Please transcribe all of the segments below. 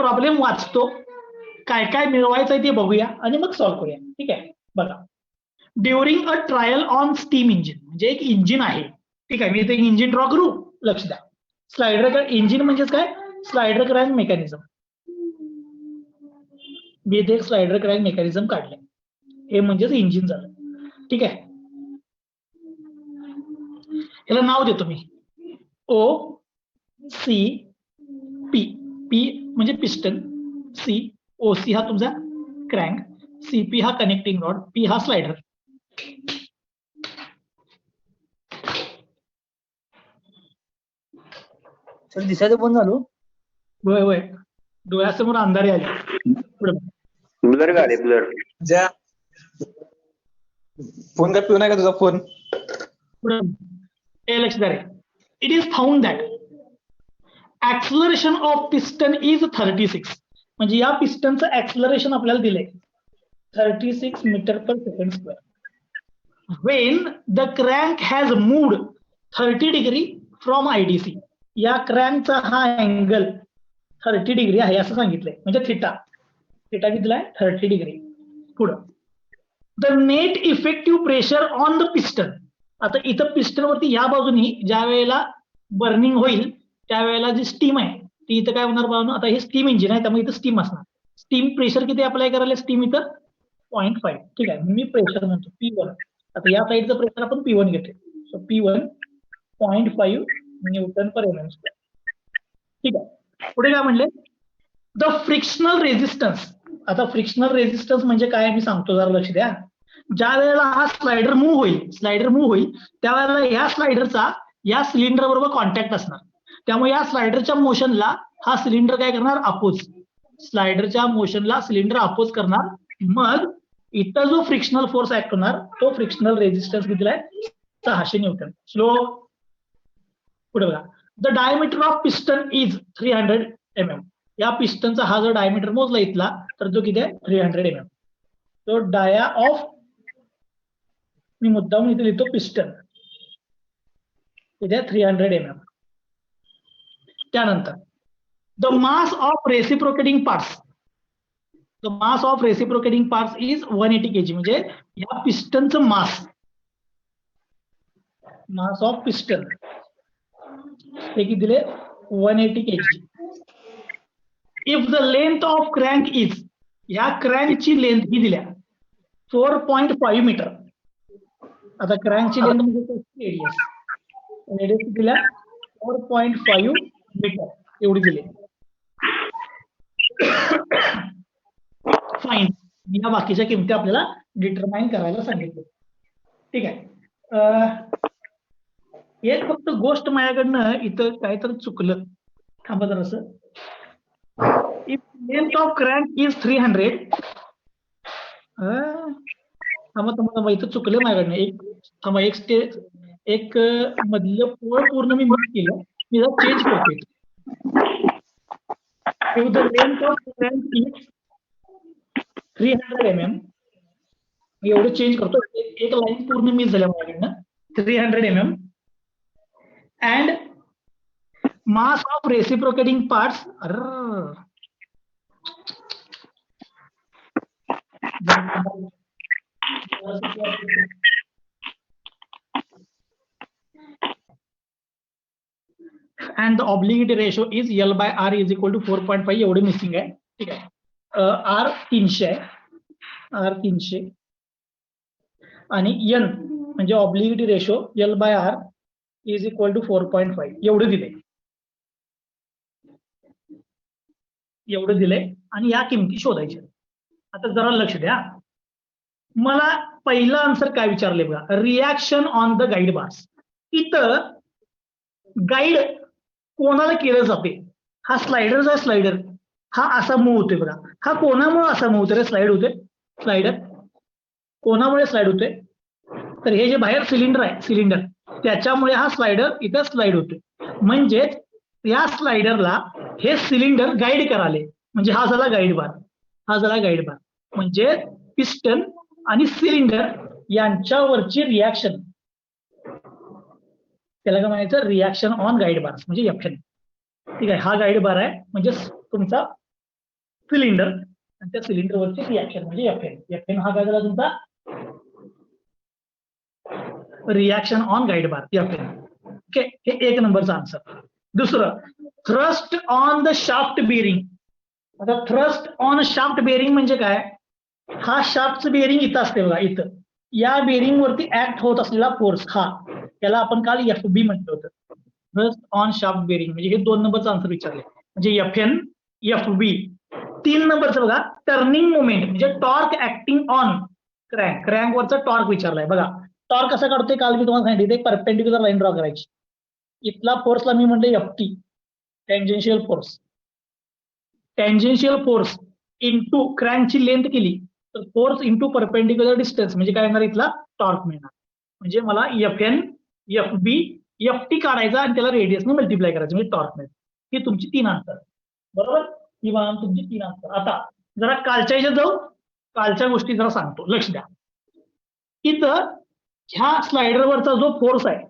Problem वाचतो, काय काय मिळवायचंय ते बघूया आणि मग सॉल्व्ह करूया. ठीक आहे, बघा. During a trial on steam engine, म्हणजे एक इंजिन आहे. ठीक आहे, मी इथे इंजिन ड्रॉ करू, लक्ष द्या. स्लायडर इंजिन म्हणजेच काय, स्लायडर क्रॅंक मेकॅनिझम. मी इथे एक स्लायडर क्रॅंक मेकॅनिझम काढले, हे म्हणजेच इंजिन झालं. ठीक आहे, याला नाव देतो मी ओ सी पी. पी म्हणजे पिस्टन, सी ओ सी हा तुमचा क्रँक, सी पी हा कनेक्टिंग रॉड, पी हा स्लायडर. सर दिसायचं बंद झालो. होय होय, डोळ्यासमोर अंधारे आले. ब्लर गाडी ब्लर. ज्या फोन का पिऊ नाही का तुझा फोन? लक्ष द्या रे. It is found that acceleration of piston is 36. म्हणजे या पिस्टनचं ऍक्सलरेशन आपल्याला दिलंय 36 metre per second square. When the crank has moved 30 degree from IDC. या क्रँकचा हा अँगल 30 डिग्री आहे असं सांगितलंय, म्हणजे थिटा. थिटा कितीलाय 30 डिग्री. पुढं the net effective pressure on the piston. आता इथं पिस्टन वरती या बाजूनी ज्या वेळेला बर्निंग होईल त्यावेळेला जी स्टीम आहे ती इथं काय होणार बाजून, आता हे स्टीम इंजिन आहे त्यामुळे इथं स्टीम असणार. स्टीम प्रेशर किती अप्लाय करायला, स्टीम इथं 0.5. ठीक आहे, मी प्रेशर म्हणतो P1. आता या साईडचं प्रेशर आपण P1 घेतोय, सो P1 0.5 न्यूटन पर mm स्क्वेअर. ठीक आहे, पुढे काय म्हणले, द फ्रिक्शनल रेझिस्टन्स. आता फ्रिक्शनल रेझिस्टन्स म्हणजे काय मी सांगतो, जरा लक्ष द्या. ज्या वेळेला हा स्लायडर मूव्ह होईल त्यावेळेला या स्लायडरचा या सिलेंडर बरोबर कॉन्टॅक्ट असणार. त्यामुळे या स्लायडरच्या मोशनला हा सिलेंडर काय करणार, अपोज. स्लायडरच्या मोशनला सिलेंडर अपोज करणार. मग इथं जो फ्रिक्शनल फोर्स ऍक्ट होणार तो फ्रिक्शनल रेझिस्टन्स किती आहे 600 न्यूटन. स्लो पुढे बघा. The diameter of piston is 300 mm. या पिस्टनचा हा जर डायमीटर मोजला इथला तर तो किती आहे 300 mm. तो डाया ऑफ, मी मुद्दाम इथे लिहितो पिस्टन, किती आहे 300 mm. त्यानंतर the mass of reciprocating parts. The mass of reciprocating parts is 180 kg. म्हणजे या पिस्टनचं मास ऑफ पिस्टन हे किती दिले 180 kg. If the length of crank is, या क्रँकची लेंथ ही दिल्या 4.5 मीटर. आता क्रँकची लेंथ म्हणजे रेडियस दिल्या 4.5 मीटर एवढी दिली. फाईन, या बाकीच्या किमती आपल्याला डिटरमाइन करायला सांगितलं. ठीक आहे, एक फक्त गोष्ट माझ्याकडनं इथं काहीतरी चुकलं, थांबा जरासं. If length of crank is 300, थांबा इथं चुकलं माझ्याकडनं. एक मधलं पोळ पूर्ण मी मिस केलं, मी जरा चेंज करतोय. If the length of crank is 300 mm, एवढं चेंज करतो, एक लाईन पूर्ण मिस झाल्या माझ्याकडनं. 300 mm and mass of reciprocating parts and the obliquity ratio is L by R is equal to 4.5. एवढे मिसिंग आहे. ठीक आहे, R 300 आहे, R 300 आणि N म्हणजे obliquity ratio L by R is equal to 4.5 एवढं दिलंय आणि या किमती शोधायच्या. आता जरा लक्ष द्या, मला पहिलं आन्सर काय विचारले बघा, reaction on the guide bars. इथं गाईड कोणाला केलं जाते, हा स्लायडर आहे, स्लायडर हा असा मूव्ह होतोय बघा. हा कोणामुळे असा मूव्ह होतोय, स्लाइड होतोय, स्लायडर कोणामुळे स्लाइड होतोय, तर हे जे बाहेर सिलेंडर आहे, सिलेंडर त्याच्यामुळे हा स्लायडर इथं स्लाइड होतोय. म्हणजेच या स्लायडरला हे सिलेंडर गाईड कराले, म्हणजे हा झाला गाईड बार, हा झाला गाईड बार. म्हणजे पिस्टन आणि सिलेंडर यांच्यावरची रिॲक्शन, त्याला काय म्हणायचं, रिॲक्शन ऑन गाईड बार म्हणजे FN. ठीक आहे, हा गाईड बार आहे, म्हणजे तुमचा सिलेंडर आणि त्या सिलेंडरवरची रिॲक्शन म्हणजे FN. FN हा काय झाला तुमचा reaction on guide bar FN. Okay, हे 1 नंबरचा आन्सर. दुसरं, thrust on the shaft bearing. आता थ्रस्ट ऑन शाफ्ट बेरिंग म्हणजे काय? हा शाफ्टचं बेरिंग इथं असते बघा, इथं या बेरिंग वरती ऍक्ट होत असलेला फोर्स हा, त्याला आपण काल FB म्हटलं होतं. थ्रस्ट ऑन शाफ्ट बेरिंग म्हणजे हे 2 नंबरचा आन्सर विचारले, म्हणजे FN, FB. 3 नंबरचं बघा, टर्निंग मोमेंट म्हणजे torque acting on crank. Crank वरचा टॉर्क विचारलाय बघा. टॉर्क कसा काढतोय काल मी तुम्हाला सांगितलं, एक परपेंडिक्युलर लाईन ड्रॉ करायची. इथला फोर्सला मी म्हटलं FT, tangential force. Tangential force into क्रँकची लेंथ केली तर फोर्स इंटू परपेंडिक्युलर डिस्टन्स म्हणजे काय येणार, इथला टॉर्क मिळणार. म्हणजे मला FN, FB, FT काढायचा आणि त्याला रेडियसने मल्टिप्लाय करायचं म्हणजे टॉर्क मिळेल. ही तुमची 3 आन्सर. बरोबर, ही तुमची 3 आन्सर. आता जरा कालच्या ह्याच्यात जाऊ, कालच्या गोष्टी जरा सांगतो, लक्ष द्या. इथं ह्या स्लायडरवरचा जो फोर्स आहे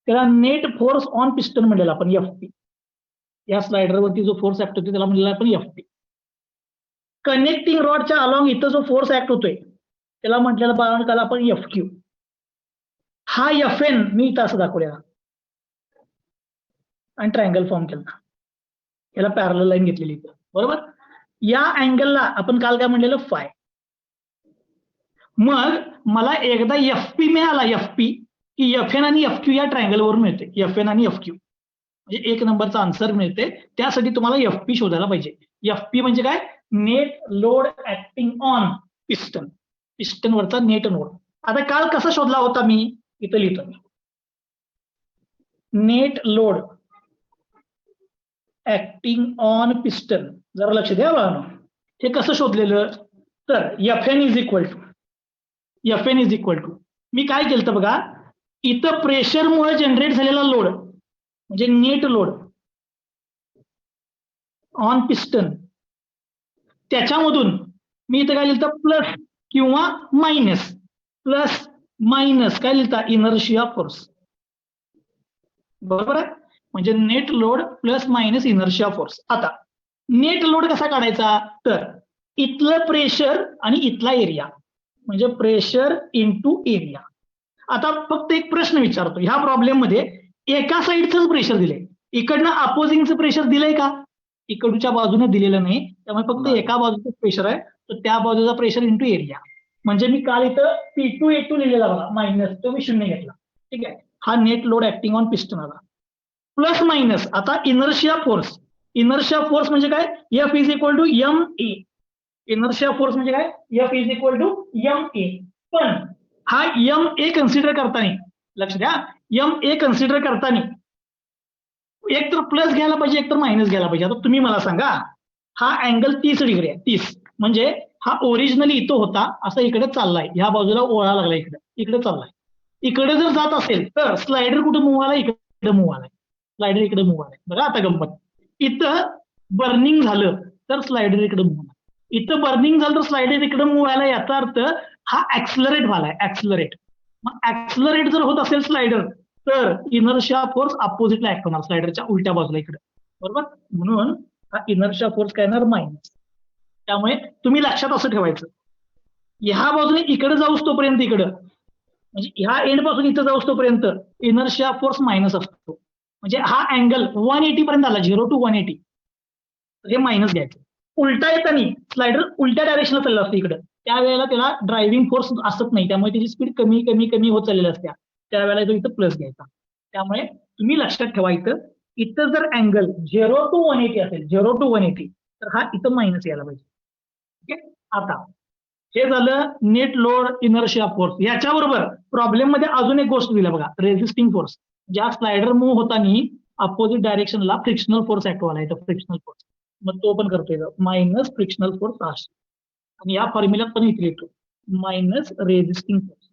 त्याला नेट फोर्स ऑन पिस्टन म्हणलेला आपण FP. या स्लायडरवरती जो फोर्स ऍक्ट होतो त्याला म्हणलेला आपण FP. कनेक्टिंग रॉडच्या अलॉंग इथं जो फोर्स ऍक्ट होतोय त्याला म्हटलेलं काल आपण FQ. हा FN मी इथं असं दाखवलेला आणि ट्रायंगल फॉर्म केला, याला पॅरलल लाईन घेतलेली इथं. बरोबर, या अँगलला आपण काल काय म्हणलेलं फाय. मग मला एकदा FP मिळाला, FP की FN आणि FQ या ट्रायंगल वरून मिळते. FN आणि FQ म्हणजे 1 नंबरचा आन्सर मिळते. त्यासाठी तुम्हाला FP शोधायला पाहिजे. FP म्हणजे काय, net load acting on piston, पिस्टनवरचा नेट लोड. आता काल कसा शोधला होता मी, इथं लिहितो मी, net load acting on piston. जरा लक्ष द्या बघा, हे कसं शोधलेलं, तर FN इज इक्वल टू मी काय केलं बघा, इथं प्रेशरमुळे जनरेट झालेला लोड म्हणजे नेट लोड ऑन पिस्टन, त्याच्यामधून मी इथं काय लिहिलं प्लस किंवा मायनस, प्लस मायनस काय लिहिता इनर्शिया फोर्स. बरोबर आहे, म्हणजे net load plus minus inertia force. आता नेट लोड कसा काढायचा, तर इथलं प्रेशर आणि इथला एरिया म्हणजे प्रेशर इंटू एरिया. आता फक्त एक प्रश्न विचारतो, ह्या प्रॉब्लेम मध्ये एका साईडचंच प्रेशर दिलंय, इकडनं अपोजिंगचं प्रेशर दिलंय का, इकडच्या बाजूने दिलेलं नाही, त्यामुळे फक्त एका बाजूचं प्रेशर आहे, तर त्या बाजूचा प्रेशर इंटू एरिया. म्हणजे मी काल इथं P2A2 लिहिलेला बघा, मायनस तो मी 0 घेतला. ठीक आहे, हा net load acting on piston आला. प्लस मायनस आता इनर्शिया फोर्स. इनर्शिया फोर्स म्हणजे काय, F is equal to MA. Inertia force म्हणजे काय, F is equal to MA. पण हा MA कन्सिडर करताना, लक्ष द्या, MA कन्सिडर करताना एक तर प्लस घ्यायला पाहिजे, एक तर मायनस घ्यायला पाहिजे. आता तुम्ही मला सांगा, हा अँगल 30 डिग्री आहे, 30 म्हणजे हा ओरिजिनली इथं होता, असं इकडे चाललाय, ह्या बाजूला ओळा लागला, इकडे चाललाय. इकडे जर जात असेल तर स्लायडर कुठे मूव्ह आला, इकडे मूव्ह आलाय, स्लायडर इकडे मूव्ह आलाय. बघा आता गंमत, इथं बर्निंग झालं तर स्लायडर इकडे मूव्ह आला, इथं बर्निंग झालं तर स्लायडर इकडे मूव्ह आला. याचा अर्थ हा ऍक्सलरेट झालाय, ऍक्सलरेट. मग ऍक्सलरेट जर होत असेल स्लायडर तर इनर्शिया फोर्स अपोजिटला ऍक्ट होणार, स्लायडरच्या उलट्या बाजूला इकडे. बरोबर, म्हणून हा इनर्शिया फोर्स काय येणार, मायनस. त्यामुळे तुम्ही लक्षात असं ठेवायचं, ह्या बाजूने इकडे जाऊस तोपर्यंत, इकडं म्हणजे ह्या एंड पासून इथं जाऊस तोपर्यंत इनर्शिया फोर्स मायनस असतो. म्हणजे हा अँगल 180 पर्यंत आला, 0 to 180, हे मायनस घ्यायचं. उलटा येताना स्लायडर उलट्या डायरेक्शनला चाललं असतं इकडं, त्यावेळेला त्याला ड्रायव्हिंग फोर्स असत नाही, त्यामुळे त्याची स्पीड कमी कमी कमी होत चाललेली असत्या, त्यावेळेला तो इथं प्लस घ्यायचा. त्यामुळे तुम्ही लक्षात ठेवायचं, इथं जर अँगल 0 to 180 असेल, 0 to 180, तर हा इथं मायनस यायला पाहिजे. ओके, आता हे झालं नेट लोड इनर्शिया फोर्स. याच्याबरोबर प्रॉब्लेम मध्ये अजून एक गोष्ट दिल्या बघा, रेझिस्टिंग फोर्स. ज्या स्लायडर मूव्ह होताना अपोजिट डायरेक्शनला फ्रिक्शनल फोर्स ऍक्ट व्हायला येतो, फ्रिक्शनल फोर्स, मग तो पण करतोय मायनस फ्रिक्शनल फोर्स असा, आणि या फॉर्म्युल्यात पण इथे येतो minus resisting force.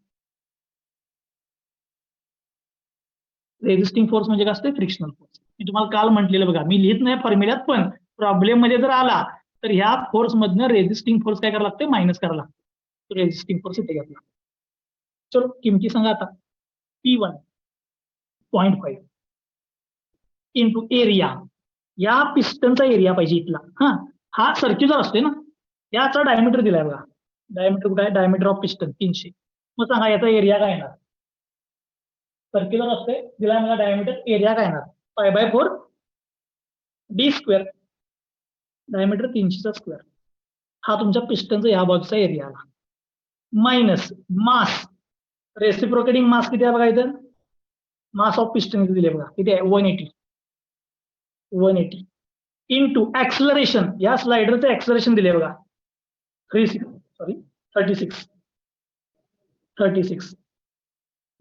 Resisting force म्हणजे काय असते, फ्रिक्शनल फोर्स. मी तुम्हाला काल म्हटलेलं बघा, मी लिहित नाही फॉर्म्युल्यात, पण प्रॉब्लेम मध्ये जर आला तर ह्या फोर्स मधनं रेझिस्टिंग फोर्स काय करायला लागते, मायनस करायला लागते. रेझिस्टिंग फोर्स इथे घेतला. चलो किमती सांगा आता. P1 0.5 इंटू एरिया, या पिस्टनचा एरिया पाहिजे इथला, हा हा सर्क्युलर असतोय ना, याचा डायमीटर दिलाय बघा. डायमीटर कुठे आहे? Diameter of piston 300. मग सांगा याचा एरिया काय येणार? सर्क्युलर असते, दिलाय मला डायमीटर, एरिया काय येणार? π/4 d². डायमीटर 300चा स्क्वेअर. हा तुमच्या पिस्टनचा या बाजूचा एरिया आला. मायनस मास, रेसिप्रोकेटिंग मास किती आहे बघा इथं? मास ऑफ पिस्टन दिले बघा, किती आहे? 180 इंटू ऍक्सलरेशन, या स्लायडरचं ऍक्सलरेशन दिले बघा 36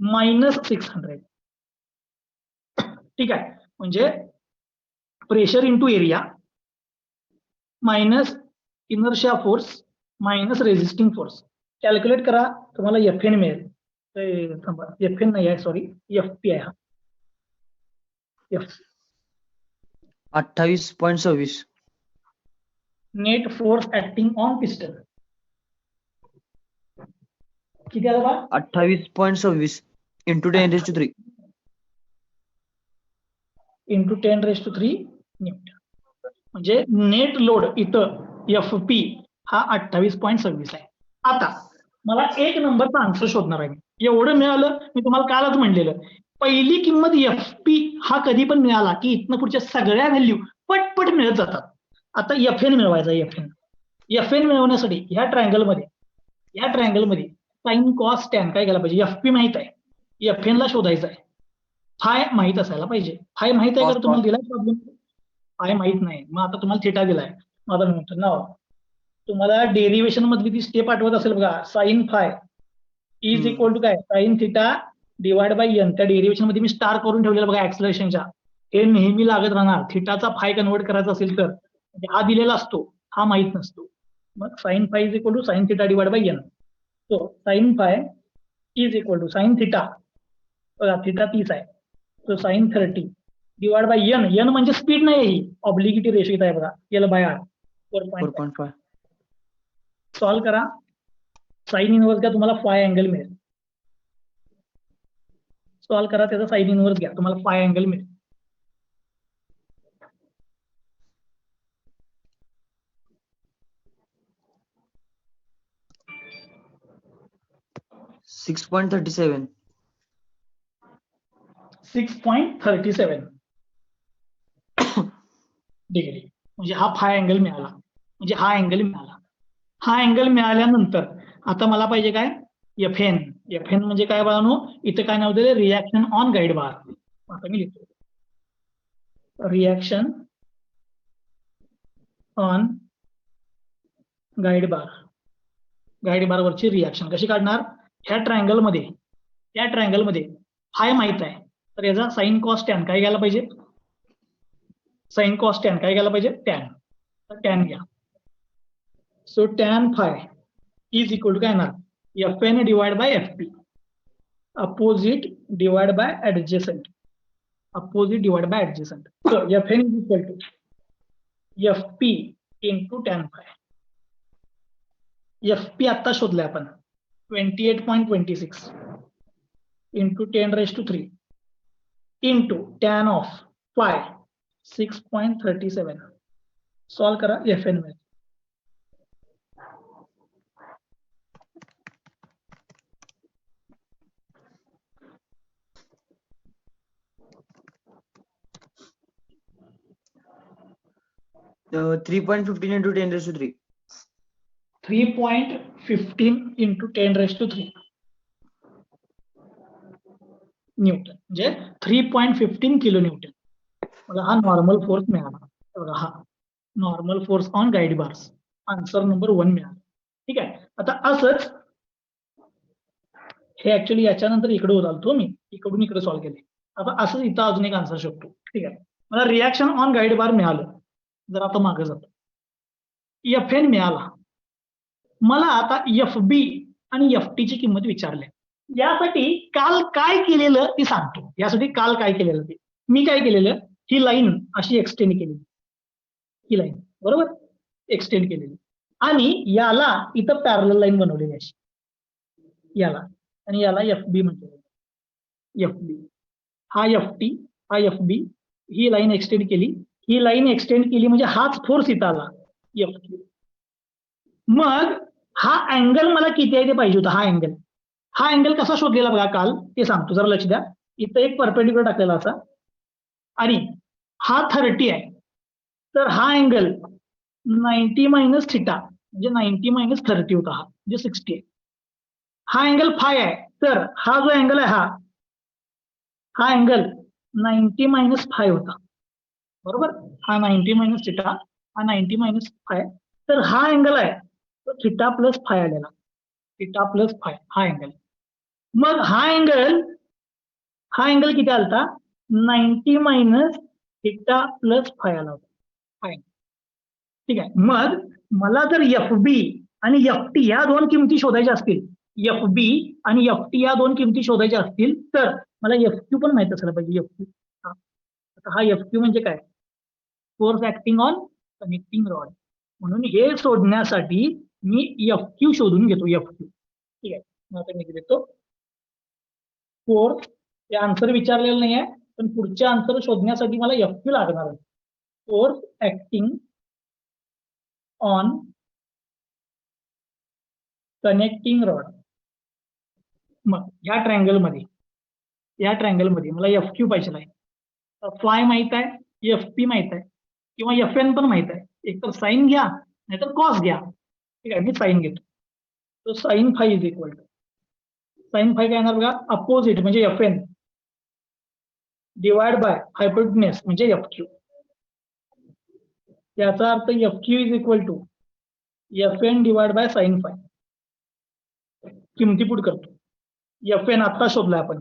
मायनस 600. ठीक आहे, म्हणजे pressure into area minus inertia force minus resisting force. Calculate करा, तुम्हाला FN मिळेल. FN नाही आहे, सॉरी, FP आहे हा. 28.26. Net force acting on piston किती आला बा? 28.26 इंटू 10⁻³ इंटू 10⁻³ न्यूटन. म्हणजे नेट लोड इथं FP हा 28.26 आहे. आता मला एक नंबरचा आन्सर शोधणार आहे. एवढं मिळालं, मी तुम्हाला कालच म्हणलेलं, पहिली किंमत FP हा कधी पण मिळाला की इथनं पुढच्या सगळ्या व्हॅल्यू पटपट मिळत जातात. आता FN मिळवायचा. FN मिळवण्यासाठी ह्या ट्रायंगलमध्ये साइन कॉस टॅन काय केला पाहिजे? FP माहित आहे, FN ला शोधायचं आहे. फाय माहित असायला पाहिजे. फाय माहित आहे का तुम्हाला? दिलाय प्रॉब्लेम. फाय माहित नाही, मग आता तुम्हाला थिटा दिलाय. माझा म्हणतो नाव तुम्हाला डेरिव्हेशन मधली ती स्टेप आठवत असेल बघा, sine phi is equal to काय? Sine theta divide by n. त्या डेरिव्हेशन मध्ये मी स्टार करून ठेवलेलं बघा ऍक्सलरेशनच्या. हे नेहमी लागत राहणार. थिटाचा फाय कन्वर्ट करायचा असेल तर, हा दिलेला असतो, हा माहित नसतो. मग sine phi is equal to sine theta divide by n. So sine phi is equal to sine theta, बघा थिटा 30 आहे, so sine 30 divide by n म्हणजे स्पीड नाही, ही ऑब्लिगिटी रेशो इथं आहे बघा, L/R 4.5. सॉल्व करा, साइन इनवर्स घ्या, तुम्हाला फाय अँगल मिळेल. सॉल्व करा, त्याचा साइन इनवर्स घ्या, तुम्हाला फाय अँगल मिळेल. $6.37 6.37 डिग्री. म्हणजे हा फाय अँगल मिळाला. म्हणजे हा अँगल मिळाला. हा अँगल मिळाल्यानंतर आता मला पाहिजे काय? FN. FN म्हणजे काय बाळांनो? इथे काय नाव दिले? Reaction on guide bar. आता मी लिहितो reaction on guide bar. Guide bar वरची रिॲक्शन कशी काढणार? ह्या ट्रायंगलमध्ये फाय माहित आहे, तर याचा साइन कॉस टॅन काय घ्यायला पाहिजे? साइन कॉस टॅन काय घ्यायला पाहिजे? टॅन. तर टॅन घ्या. So tan phi is equal to काय येणार? FN divide by FP. Opposite divide by adjacent. So FN is equal to FP into tan phi. FP आता शोधलाय आपण 28.26 into 10⁻³ into tan of phi 6.37. Solve करा, FN मिळेल. $3.15 into 10⁻³ 3.15 into 10⁻³ Newton, म्हणजे 3.15 kilo Newton. मला हा नॉर्मल फोर्स मिळाला. बघा, हा normal force on guide bars. Answer number 1 मिळाला. ठीक आहे. आता असंच हे ऍक्च्युली याच्यानंतर इकडे उदालतो मी, इकडून इकडे सॉल्व्ह केले. आता असंच इथं अजून एक आन्सर शोधतो. ठीक आहे, मला रिॲक्शन ऑन गाईड बार मिळालं. जर आता मागे जातो, FN मिळाला मला. आता FB आणि FT ची किंमत विचारली. यासाठी काल काय केलेलं ते सांगतो. ते मी काय केलेलं, ही लाईन अशी एक्सटेंड केलेली, ही लाईन बरोबर एक्सटेंड केलेली, आणि याला इथं पॅरलल लाईन बनवलेली अशी, याला, आणि याला FB म्हणतो. FB हा FT हा FB, ही लाईन एक्सटेंड केली. म्हणजे हाच फोर्स इथं आला. F Q. मग हा अँगल मला किती आहे ते पाहिजे होता. हा अँगल कसा शोधलेला बघा काल ते सांगतो, जरा लक्ष द्या. इथं एक परपेंडिक्युलर टाकलेला असा आणि हा 30 आहे, तर हा अँगल 90 मायनस थिटा म्हणजे 90 मायनस 30 होता, हा म्हणजे 60 आहे. हा अँगल फाय आहे, तर हा जो अँगल आहे हा अँगल 90 मायनस फाय होता, बरोबर. हा 90 मायनस थिटा, हा 90 मायनस फाय, तर हा अँगल आहे तो थिटा प्लस फाय आलेला, थिटा प्लस फाय हा अँगल. मग हा अँगल किती आलता, 90 मायनस थिटा प्लस फाय आला होता, फाय. ठीक आहे. मग मला जर एफ बी आणि एफ टी या दोन किमती शोधायच्या असतील, एफ बी आणि एफ टी या दोन किमती शोधायच्या असतील, तर मला एफ क्यू पण माहित असलं पाहिजे. एफ क्यू हा एफ क्यू म्हणजे काय, force acting on connecting rod. म्हणून हे शोधण्यासाठी मी एफ क्यू शोधून घेतो, एफ क्यू. ठीक आहे. मग आता मी देतो फोर्स. हे आन्सर विचारलेलं नाही आहे, पण पुढचे आन्सर शोधण्यासाठी मला एफ क्यू लागणार आहे. Force acting on connecting rod. मग या ट्रायंगल मध्ये मला एफ क्यू पाहिजे आहे. फाय माहित आहे, एफ पी माहित आहे, किंवा एफ एन पण माहित आहे. एक तर साईन घ्या नाहीतर कॉस घ्या. ठीक आहे, मी साईन घेतो. तो sine phi is equal to, sine phi काय येणार बघा, अपोजिट म्हणजे F N divide by hypotenuse म्हणजे एफ क्यू. याचा अर्थ F Q is equal to F N divide by sine phi. किमती पुट करतो. एफ एन आता शोधलाय आपण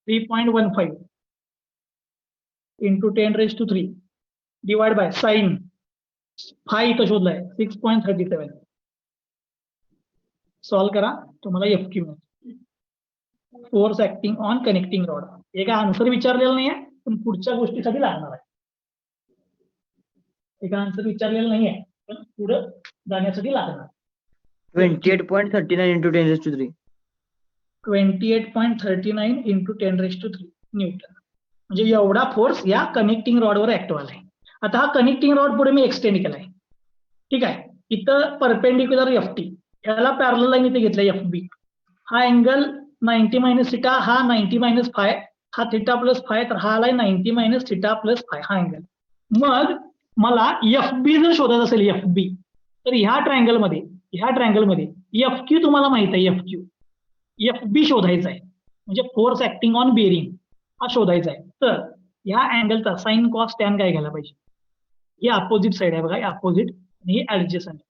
3.15 into 10⁻³ divide by sine phi इथं शोधलाय 6.37. सॉल्व करा, तुम्हाला एफ क्यू मिळेल. Force acting on connecting rod. हे काय आन्सर विचारलेलं नाही आहे, पण पुढच्या गोष्टीसाठी लागणार आहे. हे काय आन्सर विचारलेलं नाही आहे, पण पुढे जाण्यासाठी लागणार. 28.39 into 10⁻³ 28.39 इंटू 10⁻³ न्यूटन. म्हणजे एवढा फोर्स या कनेक्टिंग रॉडवर ऍक्टिव्ह आलाय. आता हा कनेक्टिंग रॉड पुढे मी एक्सटेंड केलाय. ठीक आहे. इथं परपेंडिक्युलर एफ टी, ह्याला पॅरलल लाईन इथे घेतलाय एफ बी. हा अँगल 90 मायनस थिटा, हा 90 मायनस फाय, हा थिटा प्लस फाय, तर हा आलाय 90 मायनस थिटा प्लस फाय हा अँगल. मग मला एफ बी जर शोधायचं असेल, एफ बी, तर ह्या ट्रायंगलमध्ये एफ क्यू तुम्हाला माहित आहे, एफ बी शोधायचा आहे, म्हणजे फोर्स ऍक्टिंग ऑन बेरिंग हा शोधायचा आहे. तर ह्या अँगलचा साइन कॉस टॅन काय घ्यायला पाहिजे. ही अपोजिट साइड आहे बघा, अपोजिट आणि ही ऍडजस्टंट.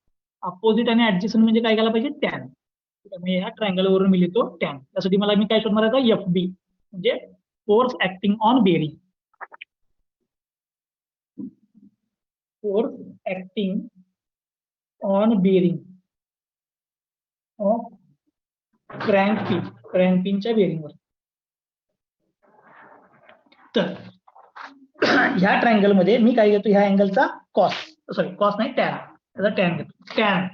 अपोजिट आणि ऍडजस्टंट म्हणजे काय घ्यायला पाहिजे, टॅन. त्यामुळे ह्या ट्रायंगल वरून मी लिहितो टॅन. त्यासाठी मला मी काय शोधणार आहे, एफ बी म्हणजे force acting on bearing. Force acting on bearing of क्रँकपिनच्या बेरिंगवर. तर ह्या ट्रायंगल मध्ये मी काय घेतो, ह्या अँगलचा कॉस नाही टॅन, त्याचा टॅन घेतो. Tan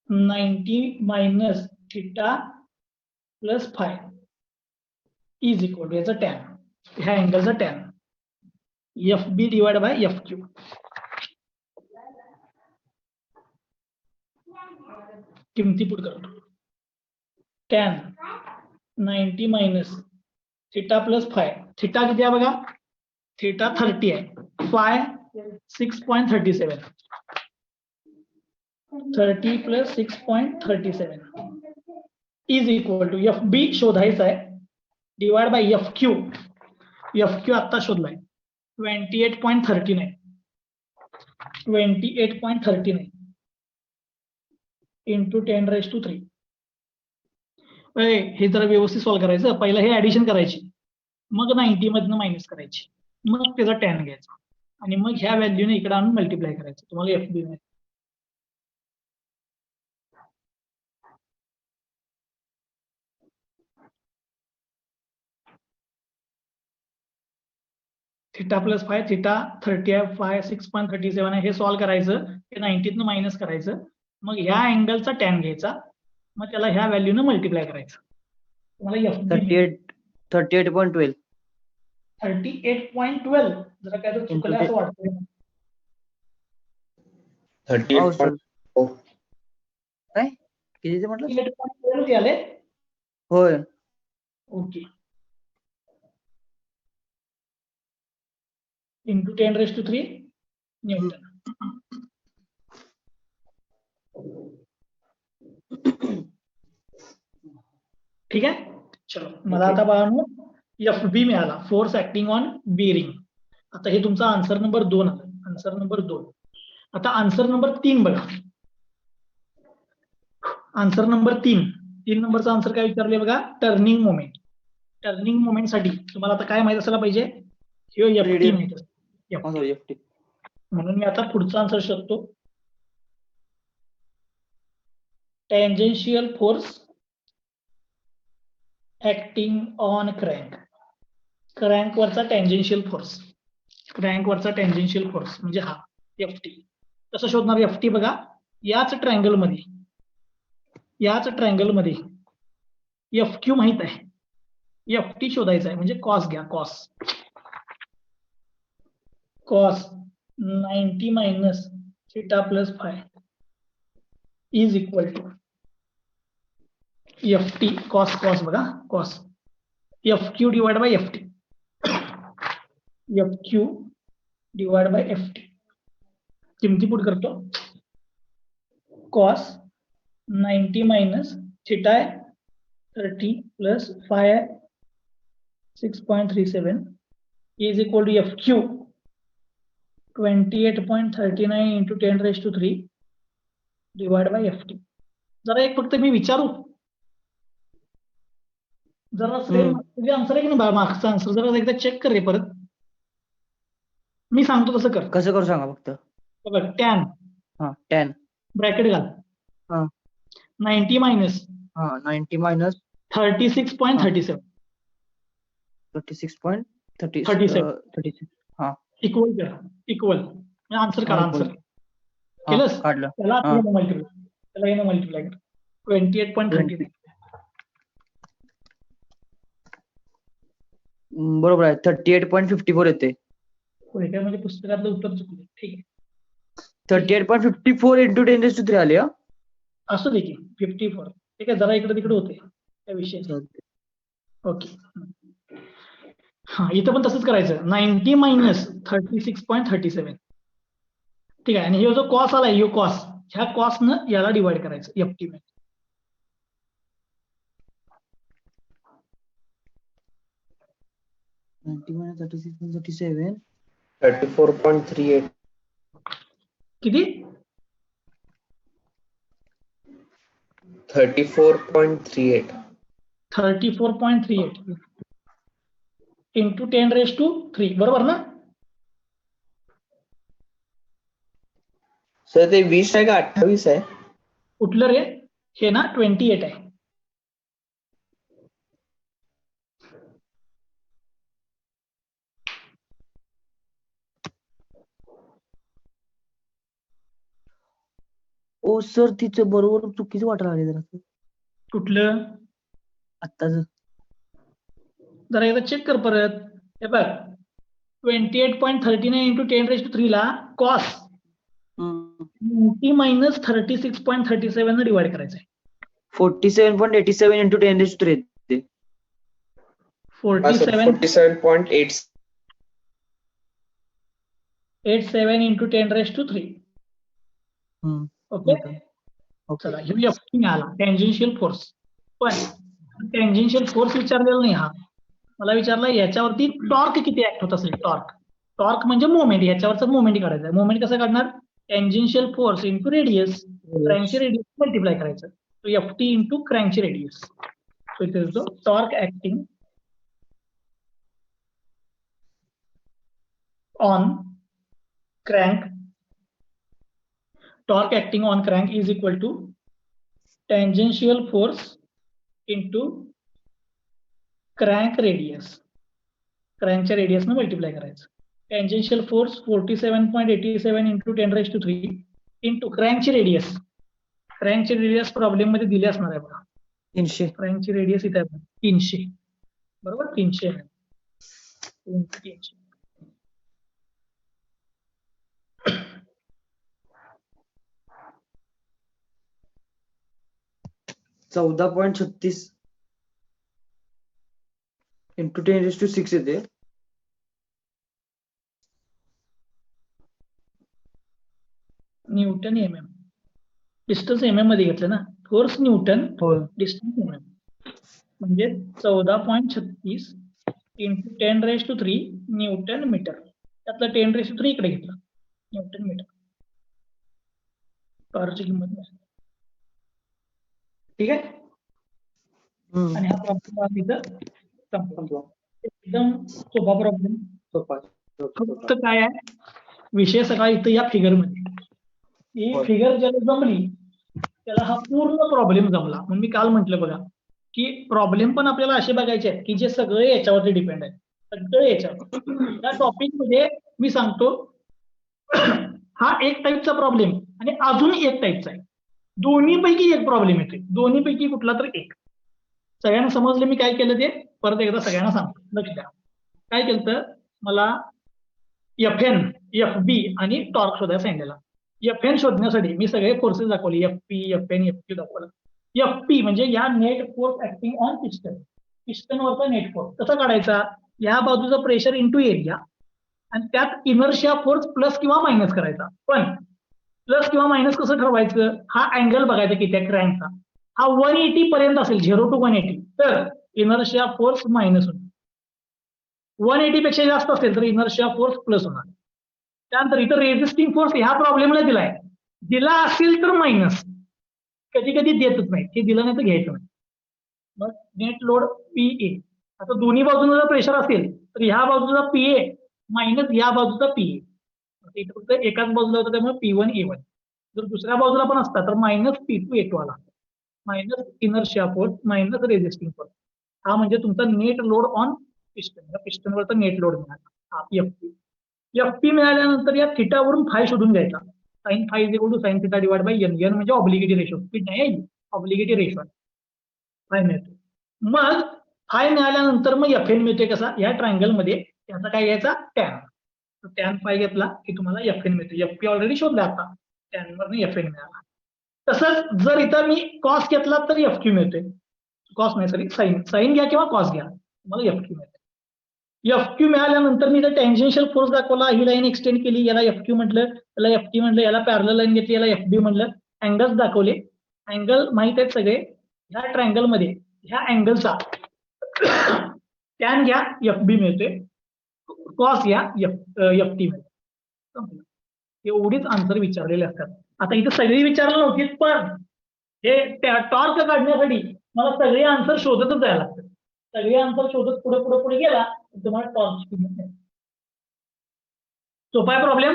90 minus theta plus phi is equal to याचा टॅन, ह्या अँगलचा tan F B divide by F Q. किमती पुट करतो. Tan 90 minus theta plus phi, theta किती आहे बघा, थिटा 30 आहे, phi 6.37, 30 plus 6.37 is equal to F बी शोधायचा आहे divide by F Q. F Q आता शोधलाय 28.39 इंटू 10⁻³. हे जरा व्यवस्थित सॉल्व करायचं. पहिला हे ऍडिशन करायची, मग 90 मधनं मायनस करायची, मग त्याचा टॅन घ्यायचा आणि मग ह्या व्हॅल्यूने इकडे आणून मल्टिप्लाय करायचं. तुम्हाला एफ बी मिळेल. थिटा प्लस फाय, थिटा 30 आहे, फाय 6.37 आहे. हे सॉल्व करायचं, हे 90 मायनस करायचं, मग ह्या अँगलचा टॅन घ्यायचा, मग त्याला ह्या व्हॅल्यूने मल्टिप्लाय करायचं. तुम्हाला एफ बी 38.12 38.12. जरा काय तर चुकलं असं वाटतं. हो 38 सर काय किती ते म्हटलं 38.7 आले. होय ओके. Into 10⁻³ Newton. ठीक आहे. चलो मला आता बाळांनो FB मिळाला, फोर्स ऍक्टिंग ऑन बेरिंग. आता हे तुमचा आन्सर नंबर 2 आला. Answer number 2. आता आन्सर नंबर 3 बघा. आन्सर नंबर 3 नंबरचा आन्सर काय विचारले बघा, टर्निंग मोमेंट. टर्निंग मोमेंट साठी तुम्हाला आता काय माहित असायला पाहिजे, हे FT Radial. माहित असतं. हो FT. सॉरी FT म्हणून मी आता पुढचा आन्सर शोधतो. Tangential force acting on crank. Crank वरचा टेंजेन्शियल फोर्स. क्रँक वरचा टेंजेन्शियल फोर्स म्हणजे हा FT. कसं शोधणार FT बघा, याच ट्रायंगल मध्ये FQ माहित आहे, FT शोधायचा आहे. म्हणजे कॉस घ्या, cos 90 minus theta plus phi is equal to FT cos बघा, cos FQ divide by FT. FQ divide by FT किमती पुट करतो. कॉस 90 मायनस थिटा आहे 30 प्लस फाय आहे 6.37 is equal to FQ 28.39 into 10⁻³ divide by FT. जरा एक फक्त मी विचारू, जरा सेम आन्सर आहे की नाही मार्क्सचा आन्सर, जरा एकदा चेक कर रे परत. मी सांगतो तसं कर. कसं करू सांगा फक्त. बघ टॅन हा 10 ब्रॅकेट घाल. हा 90 मायनस हा 90 मायनस 36.37 36.36 हा इक्वल करा. इक्वल आन्सर करा. आन्सर केलंस काढलं. त्याला मल्टिप्लाय कर. 28.39 बरोबर आहे 38.54 येते. होय काय, म्हणजे पुस्तकातलं उत्तर चुकलं. ठीक आहे. 38.54 इंटू 10⁻³ आले. असू दे की 54. ठीक आहे, जरा इकडे तिकडे होते त्या विषयी. ओके. हा इथं पण तसंच करायचं. 90 मायनस 36.37. ठीक आहे. आणि हे जो कॉस आलाय, यो कॉस, ह्या कॉसनं याला डिवाइड करायचं FT मध्ये. 90 minus 36.37 34.38 किती 34.38 34.38 इंटू 10⁻³ बरोबर ना. सर ते 20 आहे का 28 आहे? कुठलं रे, हे ना 28 आहे. ओ सर तिचं बरोबर चुकीचं वाटायला लागले जरा. कुठलं आत्ताच जरा एकदा चेक कर परत. हे बघ 28.39 इंटू 10⁻³ ला कॉस 90 मायनस 36.37 ने डिवाइड करायचं आहे. 47.87 इंटू 10⁻³ येते. 47 इंटू 10⁻³. ओके. चला हे FT मिळाला, टेंजेन्शियल फोर्स. पण टेंजेन्शियल फोर्स विचारलेला नाही हा. मला विचारला याच्यावरती टॉर्क किती ऍक्ट होत असेल. टॉर्क म्हणजे मोमेंट, याच्यावरचं मोमेंट काढायचं. मोमेंट कसं काढणार, टेंजेन्शियल फोर्स इंटू रेडियस, क्रँकची रेडियस मल्टिप्लाय करायचं. तो FT इंटू क्रँकची radius. So it is the torque acting on crank. Torque acting on crank is equal to tangential force into crank radius. क्रँकच्या radius ने multiply करायचं. Tangential force 47.87 into 10⁻³ into क्रँकची radius. क्रँकची radius problem मध्ये दिली असणार आहे बघा. 300 क्रँकची रेडियस इथे आहे 300. बरोबर 300 आहे. 300. 14.36 इंटू 10⁶ येते. Newton MM. डिस्टन्स MM मध्ये घेतलं ना. फोर्स न्यूटन, होय. Distance MM. म्हणजे 14.36 इंटू 10⁻³ न्यूटन मीटर. त्यातलं 10⁻³ इकडे घेतलं, न्यूटन मीटर. टॉर्कची किंमत मिळाली. ठीक आहे. आणि हा प्रॉब्लेम इथं संपला. एकदम सोपा प्रॉब्लेम. फक्त काय आहे विषय सगळा इथं या फिगर मध्ये. ही होय. फिगर ज्याला जमली त्याला हा पूर्ण प्रॉब्लेम जमला. म्हणून मी काल म्हटलं बघा की प्रॉब्लेम पण आपल्याला असे बघायचे आहेत की जे सगळे याच्यावरती डिपेंड आहेत. सगळे याच्यावर. त्या टॉपिक मध्ये मी सांगतो हा एक टाईपचा प्रॉब्लेम आणि अजून एक टाईपचा आहे. दोन्हीपैकी एक प्रॉब्लेम येते. दोन्हीपैकी कुठला तर एक. सगळ्यांना समजलं मी काय केलं ते परत एकदा सगळ्यांना सांगतो. लक्ष द्या. काय केलं मला FN, FB आणि टॉर्क शोधायला सांगितलेला. FN शोधण्यासाठी मी सगळे फोर्सेस दाखवले. FP, FN, FQ दाखवलं. FP म्हणजे या net force acting on piston. पिस्टनवरचा नेट फोर्स कसा काढायचा? या बाजूचा प्रेशर इंटू एरिया आणि त्यात इनर्शिया फोर्स प्लस किंवा मायनस करायचा. पण प्लस किंवा मायनस कसं ठरवायचं? हा अँगल बघायचा किती आहे क्रॅंकचा. हा 180 पर्यंत असेल, 0 to 180, तर इनर्शिया फोर्स मायनस होईल. 180 पेक्षा जास्त असेल तर इनर्शिया फोर्स प्लस होणार. त्यानंतर इथं रेझिस्टिंग फोर्स ह्या प्रॉब्लेमला दिलाय. दिला असेल तर मायनस. कधी कधी देतच नाही. हे दिलं नाही तर घ्यायचं नाही. मग नेट लोड PA. आता दोन्ही बाजूला जर प्रेशर असेल तर ह्या बाजूचा PA मायनस या बाजूचा PA. इथं फक्त एकाच बाजूला होता त्यामुळे P1 A1. जर दुसऱ्या बाजूला पण असता तर मायनस P2 A2 आला. Minus inertia force minus resisting force. हा म्हणजे तुमचा नेट लोड ऑन पिस्टन. या पिस्टनवरचा नेट लोड मिळाला. हा FP. FP मिळाल्यानंतर या थिटावरून फाय शोधून घ्यायचा. Sine phi is equal to sine theta divide by N. N म्हणजे ऑब्लिगेटी रेशो. स्पीड नाही, ऑब्लिगेटी रेशो. फाय मिळतो. मग फाय मिळाल्यानंतर मग FN मिळतोय कसा? या ट्रायंगल मध्ये त्याचा काय घ्यायचा? टॅन. टॅन फाय घेतला की तुम्हाला FN मिळतो. FP ऑलरेडी शोधला आता. टॅन वरनं FN मिळाला. तसंच जर इथं मी कॉस घेतला तर FQ मिळतोय. कॉस नाही सॉरी साइन. साइन घ्या किंवा कॉस घ्या तुम्हाला FQ मिळते. FQ मिळाल्यानंतर मी जर टेन्जेन्शियल फोर्स दाखवला, ही लाईन एक्सटेंड केली, याला FQ म्हटलं, याला FT म्हटलं, याला पॅरलल लाईन घेतली, याला FB म्हटलं. अँगल्स दाखवले. अँगल माहित आहेत सगळे. ह्या ट्रायंगल मध्ये ह्या अँगलचा टॅन घ्या FB मिळतोय. कॉस घ्या FT मिळते. एवढीच आन्सर विचारलेले असतात. आता इथे सगळी विचारलं नव्हती पण हे टॉर्क काढण्यासाठी मला सगळे आन्सर शोधतच जायला लागतात. सगळे आन्सर शोधत पुढे पुढे पुढे गेला तर तुम्हाला टॉर्कची किंमत मिळेल. सोपा आहे प्रॉब्लेम.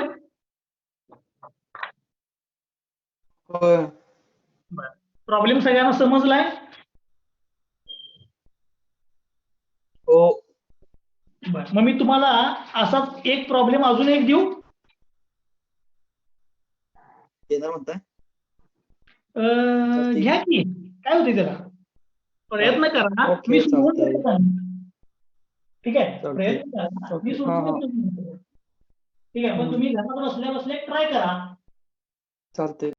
प्रॉब्लेम सगळ्यांना समजलाय? हो. बरं, मग मी तुम्हाला असाच एक प्रॉब्लेम अजून एक देऊ. म्हणताय घ्या की काय होते त्याला. प्रयत्न करा. ओके, मी सोडून चालतंय. देतो सांगितलं. ठीक आहे. चालतंय. प्रयत्न करा. मी ओके. सोडून हा, हा. देतो. ठीक आहे. पण तुम्ही घरात बसल्या बसल्या ट्राय करा. चालतंय.